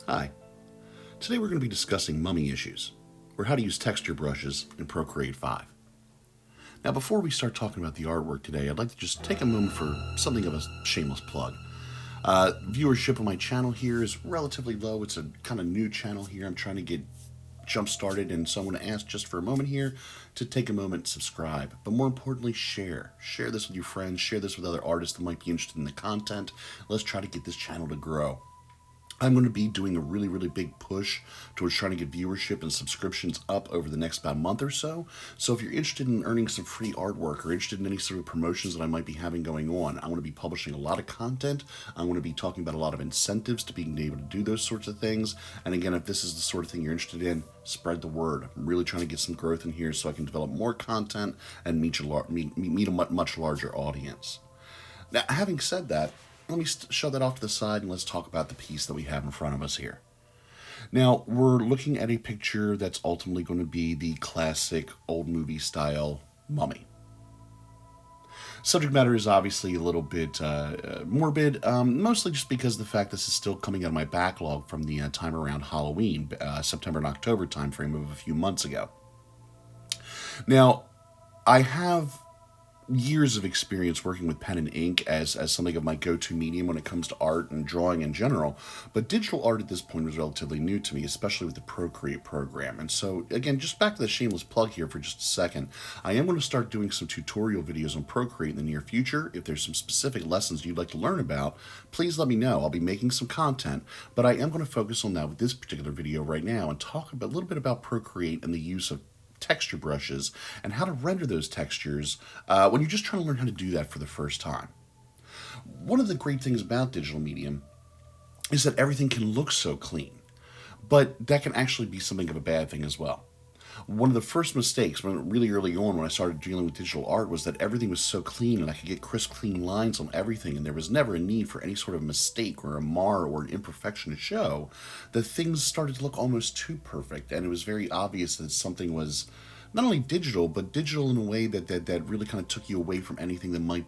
Hi. Today we're going to be discussing mummy issues, or how to use texture brushes in Procreate 5. Now before we start talking about the artwork today, I'd like to just take a moment for something of a shameless plug. Viewership on my channel here is relatively low. It's a kind of new channel here. I'm trying to get jump started, and so I'm going to ask just for a moment here to take a moment, subscribe, but more importantly, share this with your friends, share this with other artists that might be interested in the content. Let's try to get this channel to grow. I'm going to be doing a really big push towards trying to get viewership and subscriptions up over the next about month or so. So if you're interested in earning some free artwork or interested in any sort of promotions that I might be having going on, I'm going to be publishing a lot of content. I'm going to be talking about a lot of incentives to being able to do those sorts of things. And again, if this is the sort of thing you're interested in, spread the word. I'm really trying to get some growth in here so I can develop more content and meet a much larger audience. Now, having said that, let me shove that off to the side and let's talk about the piece that we have in front of us here. Now, we're looking at a picture that's ultimately going to be the classic old movie style mummy. Subject matter is obviously a little bit morbid, mostly just because of the fact this is still coming out of my backlog from the time around Halloween, September and October timeframe of a few months ago. Now, I have years of experience working with pen and ink as something of my go-to medium when it comes to art and drawing in general, but digital art at this point was relatively new to me, especially with the Procreate program. And so again, just back to the shameless plug here for just a second, I am going to start doing some tutorial videos on Procreate in the near future. If there's some specific lessons you'd like to learn about, please let me know. I'll be making some content, but I am going to focus on that with this particular video right now and talk a little bit about Procreate and the use of texture brushes and how to render those textures when you're just trying to learn how to do that for the first time. One of the great things about digital medium is that everything can look so clean, but that can actually be something of a bad thing as well. One of the first mistakes really early on when I started dealing with digital art was that everything was so clean and I could get crisp, clean lines on everything, and there was never a need for any sort of mistake or a mar or an imperfection to show, that things started to look almost too perfect, and it was very obvious that something was not only digital, but digital in a way that really kind of took you away from anything that might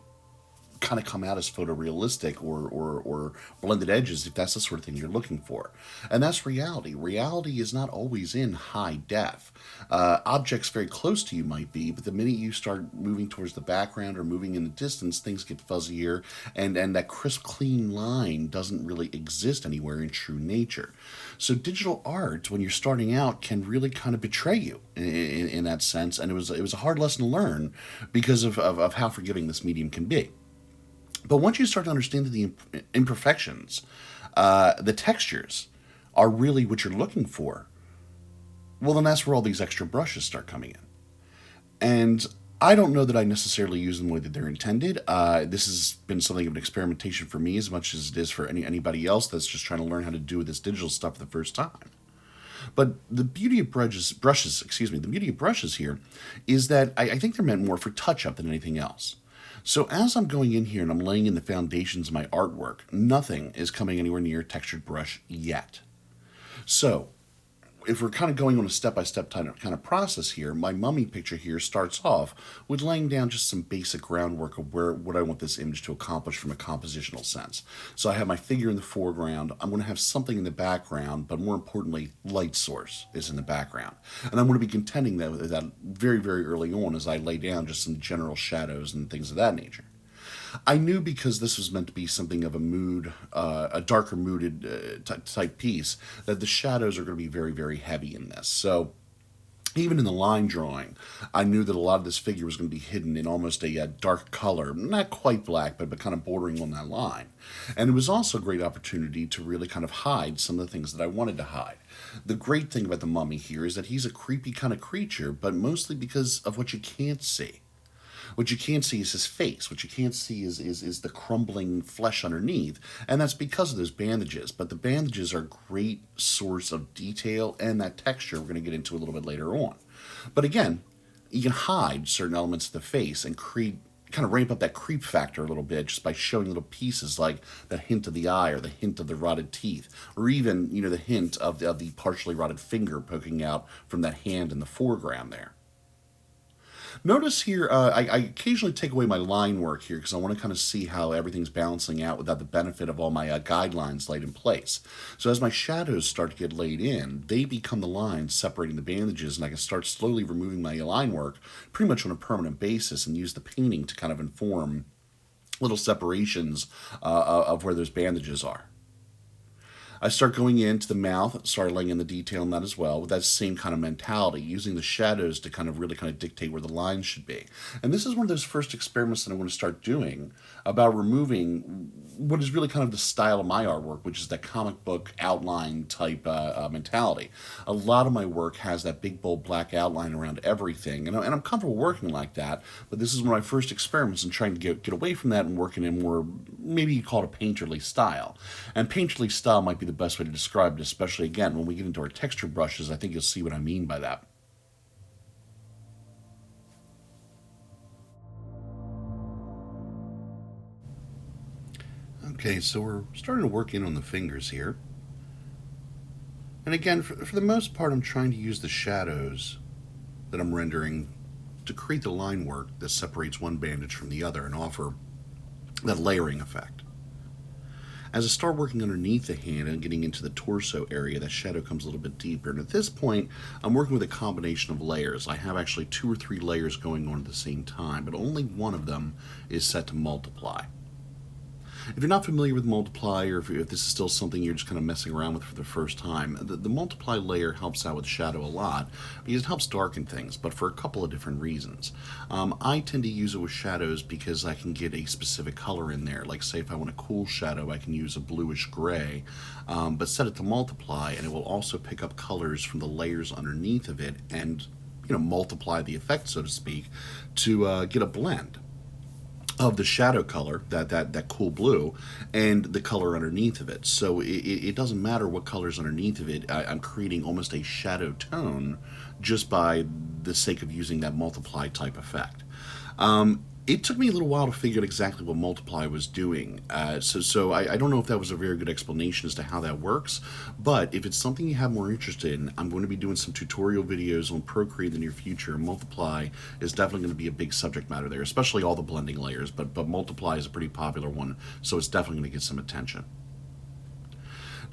kind of come out as photorealistic or blended edges, if that's the sort of thing you're looking for. And that's reality. Reality is not always in high def. Objects very close to you might be, but the minute you start moving towards the background or moving in the distance, things get fuzzier, and that crisp, clean line doesn't really exist anywhere in true nature. So digital art, when you're starting out, can really kind of betray you in that sense, and it was a hard lesson to learn because of how forgiving this medium can be. But once you start to understand the imperfections, the textures are really what you're looking for, well, then that's where all these extra brushes start coming in. And I don't know that I necessarily use them the way that they're intended. This has been something of an experimentation for me as much as it is for anybody else that's just trying to learn how to do this digital stuff for the first time. But the beauty of the beauty of brushes here is that I think they're meant more for touch-up than anything else. So as I'm going in here and I'm laying in the foundations of my artwork, nothing is coming anywhere near a textured brush yet. So if we're kind of going on a step-by-step kind of process here, my mummy picture here starts off with laying down just some basic groundwork of what I want this image to accomplish from a compositional sense. So I have my figure in the foreground, I'm going to have something in the background, but more importantly, light source is in the background. And I'm going to be contending that very early on as I lay down just some general shadows and things of that nature. I knew, because this was meant to be something of a mood, a darker mooded type piece, that the shadows are going to be very heavy in this. So even in the line drawing, I knew that a lot of this figure was going to be hidden in almost a dark color, not quite black, but kind of bordering on that line. And it was also a great opportunity to really kind of hide some of the things that I wanted to hide. The great thing about the mummy here is that he's a creepy kind of creature, but mostly because of what you can't see. What you can't see is his face. What you can't see is the crumbling flesh underneath, and that's because of those bandages. But the bandages are a great source of detail and that texture we're going to get into a little bit later on. But again, you can hide certain elements of the face and kind of ramp up that creep factor a little bit just by showing little pieces like the hint of the eye or the hint of the rotted teeth, or even, the hint of the partially rotted finger poking out from that hand in the foreground there. Notice here, I occasionally take away my line work here because I want to kind of see how everything's balancing out without the benefit of all my guidelines laid in place. So as my shadows start to get laid in, they become the lines separating the bandages, and I can start slowly removing my line work pretty much on a permanent basis and use the painting to kind of inform little separations of where those bandages are. I start going into the mouth, start laying in the detail in that as well, with that same kind of mentality, using the shadows to kind of really kind of dictate where the lines should be. And this is one of those first experiments that I'm going to start doing about removing what is really kind of the style of my artwork, which is that comic book outline type mentality. A lot of my work has that big, bold black outline around everything, and I'm comfortable working like that, but this is one of my first experiments in trying to get away from that and working in more, maybe you call it a painterly style. And painterly style might be the best way to describe it, especially again when we get into our texture brushes. I think you'll see what I mean by that. Okay, so we're starting to work in on the fingers here. And again, for the most part, I'm trying to use the shadows that I'm rendering to create the line work that separates one bandage from the other and offer that layering effect. As I start working underneath the hand and getting into the torso area, that shadow comes a little bit deeper. And at this point, I'm working with a combination of layers. I have actually 2 or 3 layers going on at the same time, but only one of them is set to multiply. If you're not familiar with multiply, or if this is still something you're just kind of messing around with for the first time, the multiply layer helps out with shadow a lot because it helps darken things, but for a couple of different reasons. I tend to use it with shadows because I can get a specific color in there. Like say if I want a cool shadow, I can use a bluish gray, but set it to multiply, and it will also pick up colors from the layers underneath of it and multiply the effect, so to speak, to get a blend of the shadow color, that cool blue, and the color underneath of it. So it doesn't matter what color's underneath of it. I'm creating almost a shadow tone just by the sake of using that multiply type effect. It took me a little while to figure out exactly what multiply was doing. So I don't know if that was a very good explanation as to how that works, but if it's something you have more interest in, I'm going to be doing some tutorial videos on Procreate in the near future. Multiply is definitely going to be a big subject matter there, especially all the blending layers, but multiply is a pretty popular one, so it's definitely going to get some attention.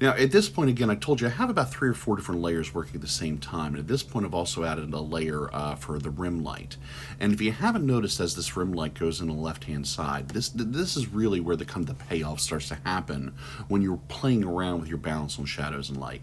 Now, at this point, again, I told you I have about 3 or 4 different layers working at the same time. And at this point, I've also added a layer for the rim light. And if you haven't noticed, as this rim light goes in the left-hand side, this is really where the kind of the payoff starts to happen when you're playing around with your balance on shadows and light.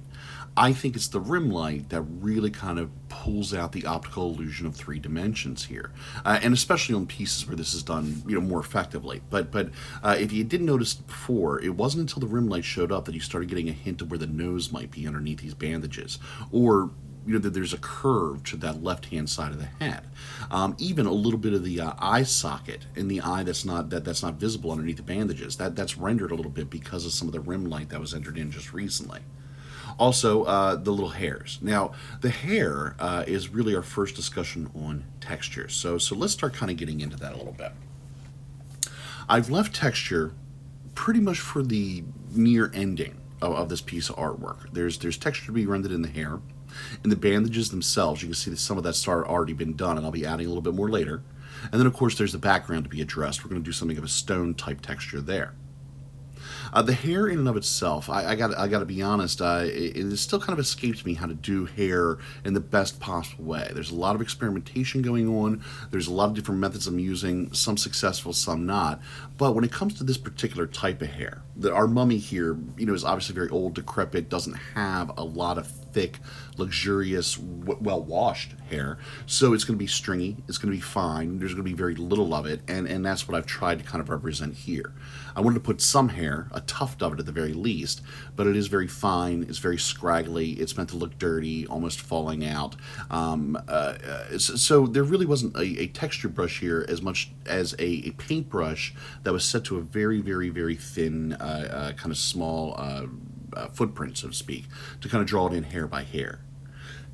I think it's the rim light that really kind of pulls out the optical illusion of 3 dimensions here, and especially on pieces where this is done, more effectively. But if you didn't notice before, it wasn't until the rim light showed up that you started getting a hint of where the nose might be underneath these bandages, or that there's a curve to that left-hand side of the head. Even a little bit of the eye socket in the eye that's not visible underneath the bandages. That's rendered a little bit because of some of the rim light that was entered in just recently. Also, the little hairs. Now, the hair is really our first discussion on texture. So let's start kind of getting into that a little bit. I've left texture pretty much for the near ending of this piece of artwork. There's texture to be rendered in the hair. In the bandages themselves, you can see that some of that's already been done, and I'll be adding a little bit more later. And then, of course, there's the background to be addressed. We're going to do something of a stone-type texture there. The hair in and of itself, I got to be honest, it still kind of escapes me how to do hair in the best possible way. There's a lot of experimentation going on. There's a lot of different methods I'm using, some successful, some not. But when it comes to this particular type of hair, our mummy here, is obviously very old, decrepit, doesn't have a lot of thick, luxurious, well-washed hair. So it's going to be stringy, it's going to be fine, there's going to be very little of it, and that's what I've tried to kind of represent here. I wanted to put some hair, a tuft of it at the very least, but it is very fine, it's very scraggly, it's meant to look dirty, almost falling out. So there really wasn't a texture brush here as much as a paintbrush that was set to a very, very, very thin, kind of small footprint, so to speak, to kind of draw it in hair by hair.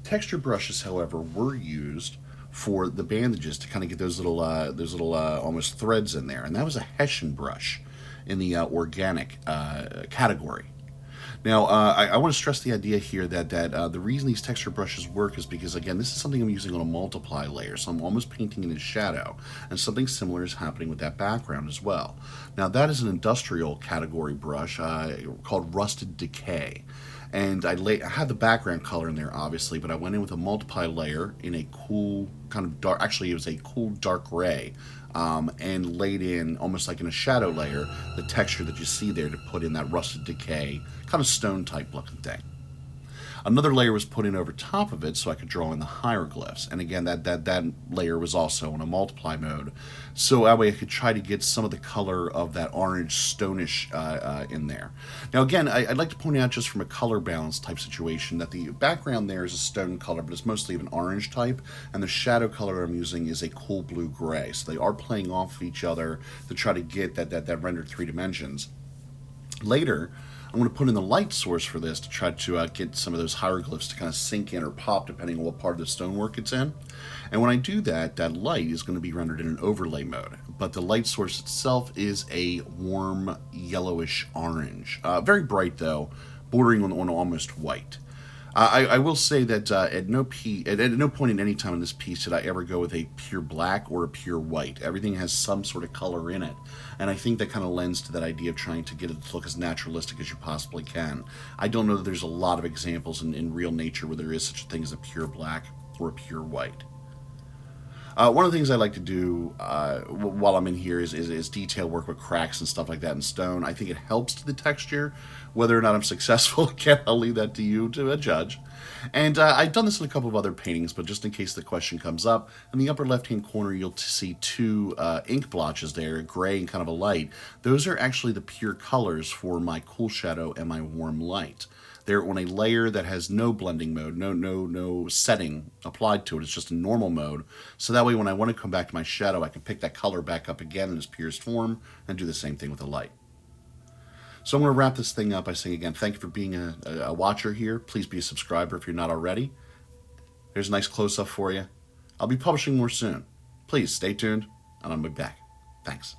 Texture brushes, however, were used for the bandages to kind of get those little almost threads in there, and that was a Hessian brush in the organic category. Now, I want to stress the idea here that the reason these texture brushes work is because, again, this is something I'm using on a multiply layer, so I'm almost painting in a shadow, and something similar is happening with that background as well. Now, that is an industrial category brush called Rusted Decay. And I had the background color in there, obviously, but I went in with a multiply layer in a cool kind of dark, actually, it was a cool dark gray, and laid in, almost like in a shadow layer, the texture that you see there to put in that Rusted Decay, kind of stone type looking thing. Another layer was put in over top of it so I could draw in the hieroglyphs. And again, that layer was also in a multiply mode. So that way I could try to get some of the color of that orange stonish in there. Now again, I'd like to point out just from a color balance type situation that the background there is a stone color, but it's mostly of an orange type. And the shadow color I'm using is a cool blue gray. So they are playing off of each other to try to get that rendered 3 dimensions. Later, I'm going to put in the light source for this to try to get some of those hieroglyphs to kind of sink in or pop depending on what part of the stonework it's in. And when I do that, that light is going to be rendered in an overlay mode. But the light source itself is a warm yellowish orange. Very bright though, bordering on almost white. I will say that at no point in any time in this piece did I ever go with a pure black or a pure white. Everything has some sort of color in it, and I think that kind of lends to that idea of trying to get it to look as naturalistic as you possibly can. I don't know that there's a lot of examples in real nature where there is such a thing as a pure black or a pure white. One of the things I like to do while I'm in here is detail work with cracks and stuff like that in stone. I think it helps to the texture. Whether or not I'm successful, again, I'll leave that to you to judge. And I've done this in a couple of other paintings, but just in case the question comes up, in the upper left-hand corner, you'll see 2 ink blotches there, a gray and kind of a light. Those are actually the pure colors for my cool shadow and my warm light. They're on a layer that has no blending mode, no setting applied to it. It's just a normal mode. So that way when I want to come back to my shadow, I can pick that color back up again in its purest form and do the same thing with the light. So I'm going to wrap this thing up by saying again, thank you for being a watcher here. Please be a subscriber if you're not already. There's a nice close-up for you. I'll be publishing more soon. Please stay tuned, and I'll be back. Thanks.